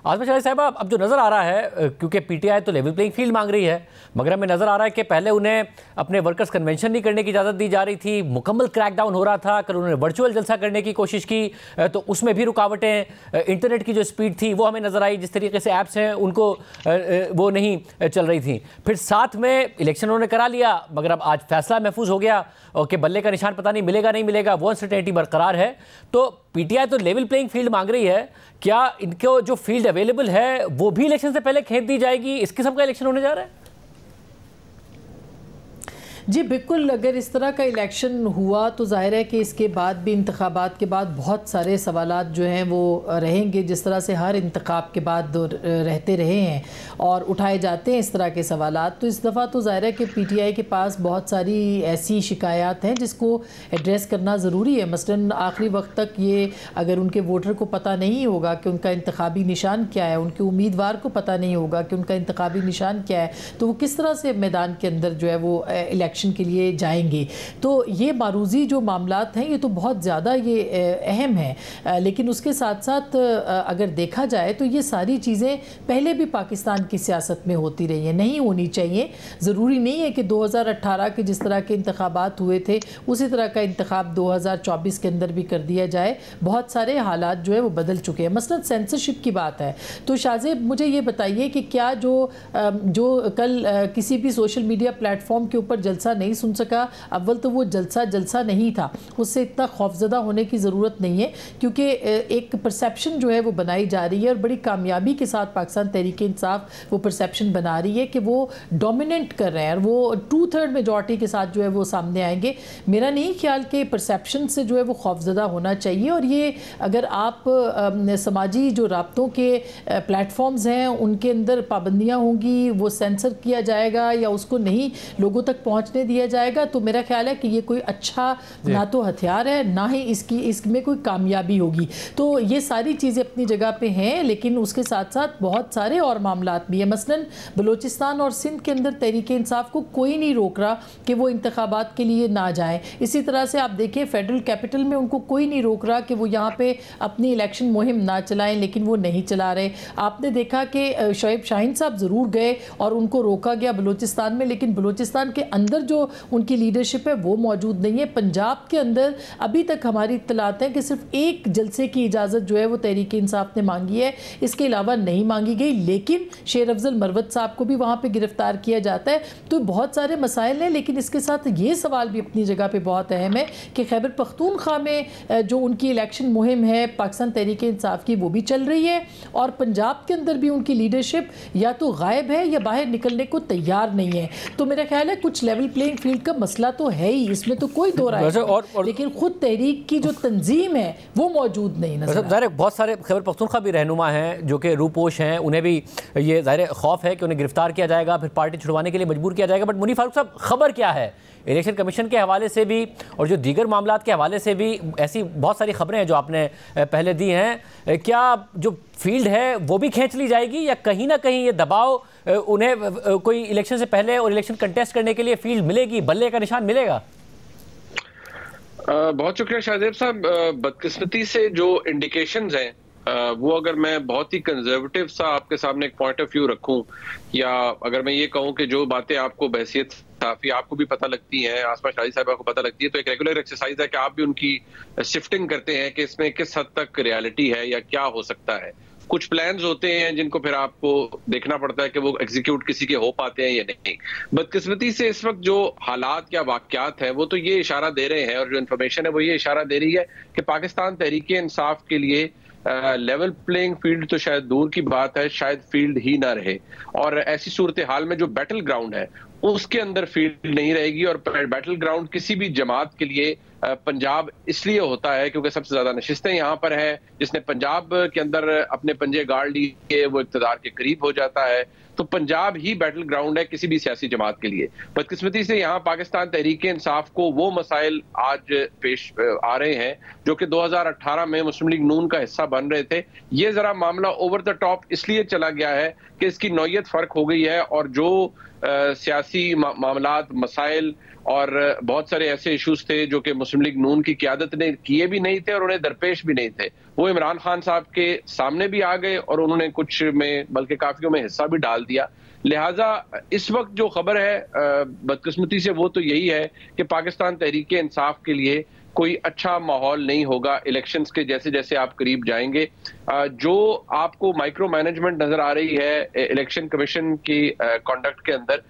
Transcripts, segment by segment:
आज़मा शाही साहब, अब जो नज़र आ रहा है, क्योंकि पीटीआई तो लेवल प्लेइंग फील्ड मांग रही है, मगर हमें नज़र आ रहा है कि पहले उन्हें अपने वर्कर्स कन्वेंशन नहीं करने की इजाज़त दी जा रही थी, मुकम्मल क्रैकडाउन हो रहा था। कल उन्होंने वर्चुअल जलसा करने की कोशिश की तो उसमें भी रुकावटें, इंटरनेट की जो स्पीड थी वो हमें नज़र आई, जिस तरीके से ऐप्स हैं उनको वो नहीं चल रही थी। फिर साथ में इलेक्शन उन्होंने करा लिया, मगर अब आज फैसला महफूज हो गया कि बल्ले का निशान पता नहीं मिलेगा नहीं मिलेगा, वो अनसर्टेनिटी बरकरार है। तो पीटीआई तो लेवल प्लेइंग फील्ड मांग रही है, क्या इनको जो फील्ड अवेलेबल है वो भी इलेक्शन से पहले खेत दी जाएगी? इस किस्म का इलेक्शन होने जा रहा है? जी बिल्कुल, अगर इस तरह का इलेक्शन हुआ तो जाहिर है कि इसके बाद भी इंतखाबात के बाद बहुत सारे सवालात जो हैं वो रहेंगे, जिस तरह से हर इंतखाब के बाद रहते रहे हैं और उठाए जाते हैं इस तरह के सवालात। तो इस दफ़ा तो जाहिर है कि पीटीआई के पास बहुत सारी ऐसी शिकायत हैं जिसको एड्रेस करना ज़रूरी है। मसलन आखिरी वक्त तक ये अगर उनके वोटर को पता नहीं होगा कि उनका इंतखाबी निशान क्या है, उनके उम्मीदवार को पता नहीं होगा कि उनका इंतखाबी निशान क्या है, तो वो किस तरह से मैदान के अंदर जो है वो इलेक्शन के लिए जाएंगे। तो ये मारूजी जो मामलात हैं ये तो बहुत ज़्यादा ये अहम है, लेकिन उसके साथ साथ अगर देखा जाए तो ये सारी चीज़ें पहले भी पाकिस्तान की सियासत में होती रही हैं, नहीं होनी चाहिए। ज़रूरी नहीं है कि 2018 के जिस तरह के इंतखाबात हुए थे उसी तरह का इंतखाब 2024 के अंदर भी कर दिया जाए। बहुत सारे हालात जो है वो बदल चुके हैं। मसलन सेंसरशिप की बात है तो शाहजेब मुझे ये बताइए कि क्या जो कल किसी भी सोशल मीडिया प्लेटफॉर्म के ऊपर जलसा नहीं सुन सका, अव्वल तो वो जलसा नहीं था, उससे इतना खौफजदा होने की ज़रूरत नहीं है, क्योंकि एक परसेप्शन जो है वो बनाई जा रही है और बड़ी कामयाबी के साथ पाकिस्तान तहरीक इंसाफ वो परसेप्शन बना रही है कि वो डोमिनेट कर रहे हैं और वो 2/3 मेजॉरिटी के साथ जो है वो सामने आएंगे। मेरा नहीं ख्याल कि परसेप्शन से जो है वो खौफजदा होना चाहिए। और ये अगर आप समाजी जो राब्तों के प्लेटफॉर्म्स हैं उनके अंदर पाबंदियाँ होंगी, वो सेंसर किया जाएगा या उसको नहीं लोगों तक पहुँचने दिया जाएगा, तो मेरा ख्याल है कि ये कोई अच्छा ना तो हथियार है ना ही इसमें कोई कामयाबी होगी। तो ये सारी चीज़ें अपनी जगह पे हैं, लेकिन उसके साथ साथ बहुत सारे और मामलात भी हैं। मसलन बलूचिस्तान और सिंध के अंदर तहरीक इंसाफ को कोई नहीं रोक रहा कि वो इंतखाबात के लिए ना जाएं। इसी तरह से आप देखिए फेडरल कैपिटल में उनको कोई नहीं रोक रहा कि वो यहाँ पे अपनी इलेक्शन मुहिम ना चलाएं, लेकिन वो नहीं चला रहे। आपने देखा कि शोएब शाहीन साहब ज़रूर गए और उनको रोका गया बलूचिस्तान में, लेकिन बलूचिस्तान के अंदर जो उनकी लीडरशिप है वो मौजूद नहीं है। पंजाब के अंदर अभी तक हमारी इत्तलात है कि सिर्फ एक जलसे की इजाज़त जो है वो तहरीक इंसाफ ने मांगी है, इसके अलावा नहीं मांगी गई। लेकिन शेर अफजल मरवत साहब को भी वहाँ पे गिरफ्तार किया जाता है। तो बहुत सारे मसाइल हैं, लेकिन इसके साथ ये सवाल भी अपनी जगह पे बहुत अहम है कि खैबर पख्तूनख्वा में जो उनकी इलेक्शन मुहिम है पाकिस्तान तहरीक इंसाफ की वो भी चल रही है और पंजाब के अंदर भी उनकी लीडरशिप या तो गायब है या बाहर निकलने को तैयार नहीं है। तो मेरा ख्याल है कुछ लेवल प्लेइंग फील्ड का मसला तो है ही, इसमें तो कोई दो राय नहीं, लेकिन खुद तहरीक की जो तंजीम है वो मौजूद नहीं नजर। ज़ाहिर बहुत सारे खैबर पख्तूनख्वा भी रहनुमा हैं जो कि रूपोश हैं, उन्हें भी ये ज़ाहिर खौफ है कि उन्हें गिरफ्तार किया जाएगा, फिर पार्टी छुड़वाने के लिए मजबूर किया जाएगा। बट मुनीर फारूक साहब, खबर क्या है इलेक्शन कमीशन के हवाले से भी और जो दीगर मामलात के हवाले से भी? ऐसी बहुत सारी खबरें हैं जो आपने पहले दी हैं, क्या जो फील्ड है वो भी खींच ली जाएगी या कहीं ना कहीं ये दबाव उन्हें कोई इलेक्शन से पहले और इलेक्शन कंटेस्ट करने के लिए फील्ड मिलेगी, बल्ले का निशान मिलेगा? बहुत शुक्रिया शाहजेब साहब। बदकिस्मती से जो इंडिकेशंस हैं वो अगर मैं बहुत ही कंजर्वेटिव सा आपके सामने एक पॉइंट ऑफ व्यू रखूं, या अगर मैं ये कहूं कि जो बातें आपको बहसियत काफी आपको भी पता लगती है, आसमा शाही साहबा को पता लगती है, तो एक रेगुलर एक्सरसाइज है कि आप भी उनकी शिफ्टिंग करते हैं कि इसमें किस हद तक रियलिटी है या क्या हो सकता है। कुछ प्लान्स होते हैं जिनको फिर आपको देखना पड़ता है कि वो एग्जीक्यूट किसी के हो पाते हैं या नहीं। बदकिस्मती से इस वक्त जो हालात या वाकयात है वो तो ये इशारा दे रहे हैं, और जो इन्फॉर्मेशन है वो ये इशारा दे रही है कि पाकिस्तान तहरीक इंसाफ के लिए लेवल प्लेइंग फील्ड तो शायद दूर की बात है, शायद फील्ड ही ना रहे। और ऐसी सूरत हाल में जो बैटल ग्राउंड है उसके अंदर फील्ड नहीं रहेगी। और बैटल ग्राउंड किसी भी जमात के लिए पंजाब इसलिए होता है क्योंकि सबसे ज्यादा नशिस्तें यहाँ पर है। जिसने पंजाब के अंदर अपने पंजे गाड़ लिए वो इक़्तिदार के करीब हो जाता है। तो पंजाब ही बैटल ग्राउंड है किसी भी सियासी जमात के लिए। बदकिस्मती से यहाँ पाकिस्तान तहरीक इंसाफ को वो मसाइल आज पेश आ रहे हैं जो कि 2018 में मुस्लिम लीग नून का हिस्सा बन रहे थे। ये जरा मामला ओवर द टॉप इसलिए चला गया है कि इसकी नौयत फर्क हो गई है, और जो सियासी मामलात, मसाइल और बहुत सारे ऐसे इश्यूज थे जो कि मुस्लिम लीग नून की क़यादत ने किए भी नहीं थे और उन्हें दरपेश भी नहीं थे। वो इमरान खान साहब के सामने भी आ गए और उन्होंने कुछ में बल्कि काफियों में हिस्सा भी डाल दिया। लिहाजा इस वक्त जो खबर है बदकिस्मती से वो तो यही है कि पाकिस्तान तहरीक इंसाफ के लिए कोई अच्छा माहौल नहीं होगा इलेक्शंस के जैसे जैसे आप करीब जाएंगे। जो आपको माइक्रो मैनेजमेंट नजर आ रही है इलेक्शन कमीशन की कंडक्ट के अंदर,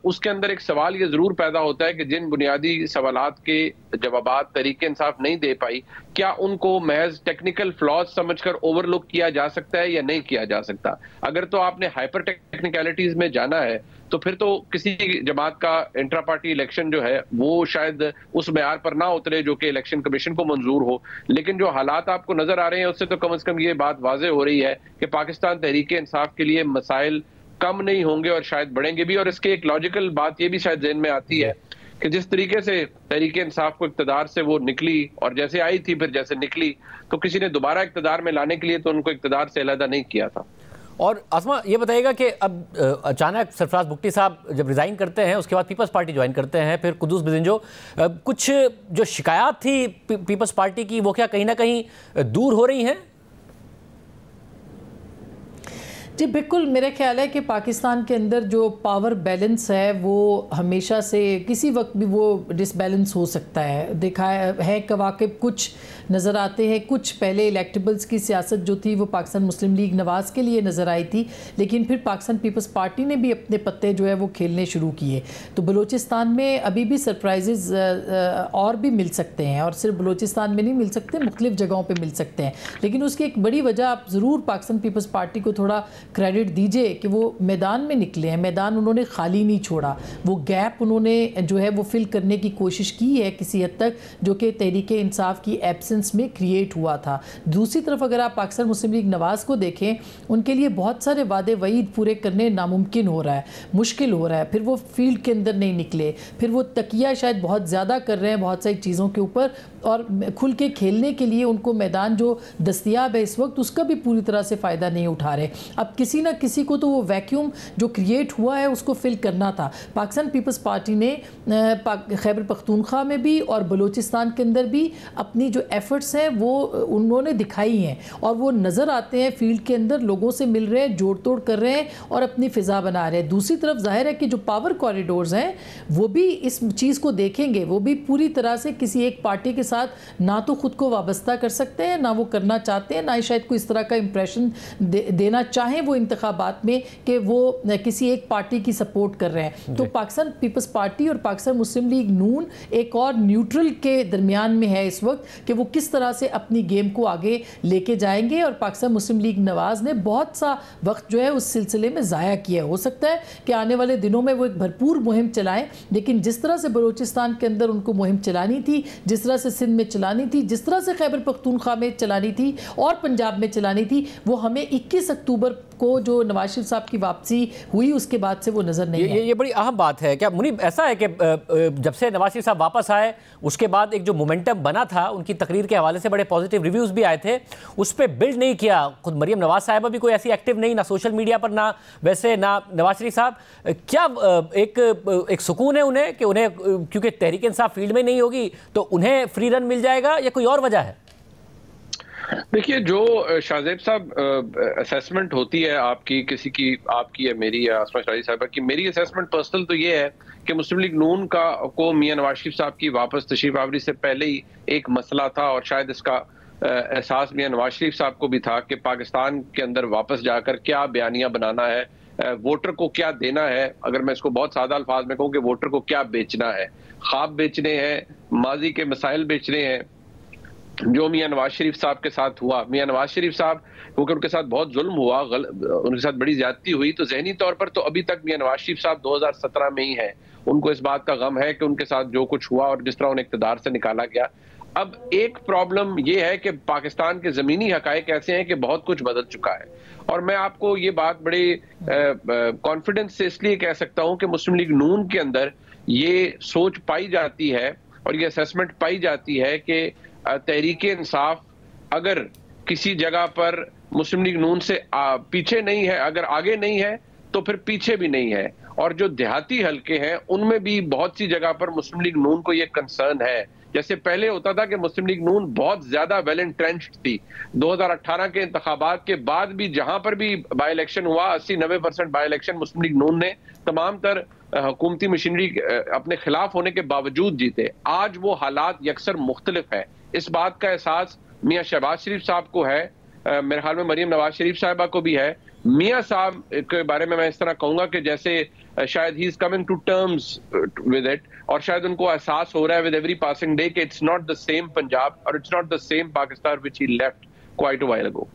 उसके अंदर एक सवाल ये जरूर पैदा होता है कि जिन बुनियादी सवालात के जवाबात तहरीक इंसाफ नहीं दे पाई, क्या उनको महज टेक्निकल फ्लॉज समझकर ओवरलुक किया जा सकता है या नहीं किया जा सकता। अगर तो आपने हाइपर टेक्निकलिटीज में जाना है तो फिर तो किसी जमात का इंट्रा पार्टी इलेक्शन जो है वो शायद उस मेयार पर ना उतरे जो कि इलेक्शन कमीशन को मंजूर हो। लेकिन जो हालात आपको नजर आ रहे हैं उससे तो कम से कम ये बात वाज़ेह हो रही है कि पाकिस्तान तहरीक इंसाफ के लिए मसाइल कम नहीं होंगे और शायद बढ़ेंगे भी। और इसके एक लॉजिकल बात ये भी शायद ज़हन में आती है कि जिस तरीके से तहरीक इंसाफ को इक़्तिदार से वो निकली और जैसे आई थी फिर जैसे निकली, तो किसी ने दोबारा इक़्तिदार में लाने के लिए तो उनको इक़्तिदार से अलहदा नहीं किया था। और आसमा ये बताइएगा कि अब अचानक सरफराज भुट्टी साहब जब रिज़ाइन करते हैं उसके बाद पीपल्स पार्टी ज्वाइन करते हैं, फिर कुद्दूस बिजंजो, कुछ जो शिकायत थी पीपल्स पार्टी की वो क्या कहीं ना कहीं दूर हो रही हैं? जी बिल्कुल, मेरा ख्याल है कि पाकिस्तान के अंदर जो पावर बैलेंस है वो हमेशा से किसी वक्त भी वो डिसबैलेंस हो सकता है। देखा है कवाकिब कुछ नज़र आते हैं, कुछ पहले इलेक्टेबल्स की सियासत जो थी वो पाकिस्तान मुस्लिम लीग नवाज़ के लिए नज़र आई थी, लेकिन फिर पाकिस्तान पीपल्स पार्टी ने भी अपने पत्ते जो है वो खेलने शुरू किए। तो बलूचिस्तान में अभी भी सरप्राइजेज़ और भी मिल सकते हैं, और सिर्फ बलूचिस्तान में नहीं मिल सकते, मुख्तलिफ़ जगहों पर मिल सकते हैं। लेकिन उसकी एक बड़ी वजह आप ज़रूर पाकिस्तान पीपल्स पार्टी को थोड़ा क्रेडिट दीजिए कि वो मैदान में निकले हैं, मैदान उन्होंने खाली नहीं छोड़ा, वो गैप उन्होंने जो है वो फिल करने की कोशिश की है किसी हद तक, जो कि तहरीक इंसाफ की एब्सेंस में क्रिएट हुआ था। दूसरी तरफ अगर आप पाकिस्तान मुस्लिम लीग नवाज़ को देखें, उनके लिए बहुत सारे वादे वईद पूरे करने नामुमकिन हो रहा है, मुश्किल हो रहा है। फिर वो फील्ड के अंदर नहीं निकले, फिर वो तकिया शायद बहुत ज़्यादा कर रहे हैं बहुत सारी चीज़ों के ऊपर, और खुल के खेलने के लिए उनको मैदान जो दस्तयाब है इस वक्त उसका भी पूरी तरह से फ़ायदा नहीं उठा रहे। अब किसी ना किसी को तो वो वैक्यूम जो क्रिएट हुआ है उसको फिल करना था। पाकिस्तान पीपल्स पार्टी ने खैबर पख्तूनख्वा में भी और बलूचिस्तान के अंदर भी अपनी जो एफर्ट्स हैं वो उन्होंने दिखाई हैं, और वो नज़र आते हैं फील्ड के अंदर, लोगों से मिल रहे हैं, जोड़ तोड़ कर रहे हैं और अपनी फ़िज़ा बना रहे हैं। दूसरी तरफ जाहिर है कि जो पावर कॉरिडोर्स हैं वो भी इस चीज़ को देखेंगे, वो भी पूरी तरह से किसी एक पार्टी के साथ ना तो ख़ुद को वाबस्ता कर सकते हैं, ना वो करना चाहते हैं, ना ही शायद कोई इस तरह का इंप्रेशन देना चाहें वो इंतखाबात में कि वो किसी एक पार्टी की सपोर्ट कर रहे हैं। तो पाकिस्तान पीपल्स पार्टी और पाकिस्तान मुस्लिम लीग नून एक और न्यूट्रल के दरमियान में है इस वक्त कि वो किस तरह से अपनी गेम को आगे लेके जाएंगे। और पाकिस्तान मुस्लिम लीग नवाज़ ने बहुत सा वक्त जो है उस सिलसिले में ज़ाया किया। हो सकता है कि आने वाले दिनों में वो एक भरपूर मुहिम चलाएं, लेकिन जिस तरह से बलूचिस्तान के अंदर उनको मुहिम चलानी थी, जिस तरह से सिंध में चलानी थी, जिस तरह से खैबर पख्तूनख्वा में चलानी थी और पंजाब में चलानी थी, वो हमें 21 अक्टूबर को जो नवाज शरीफ साहब की वापसी हुई उसके बाद से वो नज़र नहीं है। ये बड़ी अहम बात है। क्या मुनीब ऐसा है कि जब से नवाज शरीफ साहब वापस आए उसके बाद एक जो मोमेंटम बना था, उनकी तकरीर के हवाले से बड़े पॉजिटिव रिव्यूज़ भी आए थे, उस पर बिल्ड नहीं किया। खुद मरियम नवाज साहिबा भी कोई ऐसी एक्टिव नहीं, ना सोशल मीडिया पर, ना वैसे ना नवाज शरीफ साहब। क्या एक सुकून है उन्हें कि उन्हें क्योंकि तहरीक इंसाफ फील्ड में नहीं होगी तो उन्हें फ्री रन मिल जाएगा, या कोई और वजह है? देखिए, जो शाहजेब साहब असेसमेंट होती है आपकी, किसी की, आपकी या मेरी या आसमा शाही साहबा की, मेरी असेसमेंट पर्सनल तो ये है कि मुस्लिम लीग नून को मियां नवाज शरीफ साहब की वापस तशरीफ आवरी से पहले ही एक मसला था, और शायद इसका एहसास मियां नवाज शरीफ साहब को भी था कि पाकिस्तान के अंदर वापस जाकर क्या बयानिया बनाना है, वोटर को क्या देना है। अगर मैं इसको बहुत सादा अल्फाज में कहूँ कि वोटर को क्या बेचना है, ख्वाब बेचने हैं, माजी के मसाइल बेचने हैं। जो मियां नवाज शरीफ साहब के साथ हुआ, मियां नवाज शरीफ साहब क्योंकि उनके साथ बहुत जुल्म हुआ, उनके साथ बड़ी ज्यादती हुई, तो जहनी तौर पर तो अभी तक मियां नवाज शरीफ साहब 2017 में ही हैं। उनको इस बात का गम है कि उनके साथ जो कुछ हुआ और जिस तरह उन्हें इक़्तिदार से निकाला गया। अब एक प्रॉब्लम ये है कि पाकिस्तान के ज़मीनी हक़ाइक़ ऐसे हैं कि बहुत कुछ बदल चुका है, और मैं आपको ये बात बड़े कॉन्फिडेंस से इसलिए कह सकता हूँ कि मुस्लिम लीग नून के अंदर ये सोच पाई जाती है और ये असेसमेंट पाई जाती है कि तहरीक इंसाफ अगर किसी जगह पर मुस्लिम लीग नून से पीछे नहीं है, अगर आगे नहीं है, तो फिर पीछे भी नहीं है। और जो देहाती हलके हैं उनमें भी बहुत सी जगह पर मुस्लिम लीग नून को ये कंसर्न है। जैसे पहले होता था कि मुस्लिम लीग नून बहुत ज्यादा वेल एंट्रेंच्ड थी। 2018 के इंतखाबात के बाद भी जहां पर भी बाई इलेक्शन हुआ 80-90% बाई इलेक्शन मुस्लिम लीग नून ने तमाम तर हुकूमती मशीनरी अपने खिलाफ होने के बावजूद जीते। आज वो हालात यकसर मुख्तलिफ है। इस बात का एहसास मियाँ शहबाज शरीफ साहब को है, मेरे ख्याल में मरीम नवाज शरीफ साहिबा को भी है। मियाँ साहब के बारे में मैं इस तरह कहूंगा कि जैसे शायद he is coming to terms with it, और शायद उनको एहसास हो रहा है विद एवरी पासिंग डे कि it's not the same Punjab और it's not the same Pakistan which he left quite a while ago.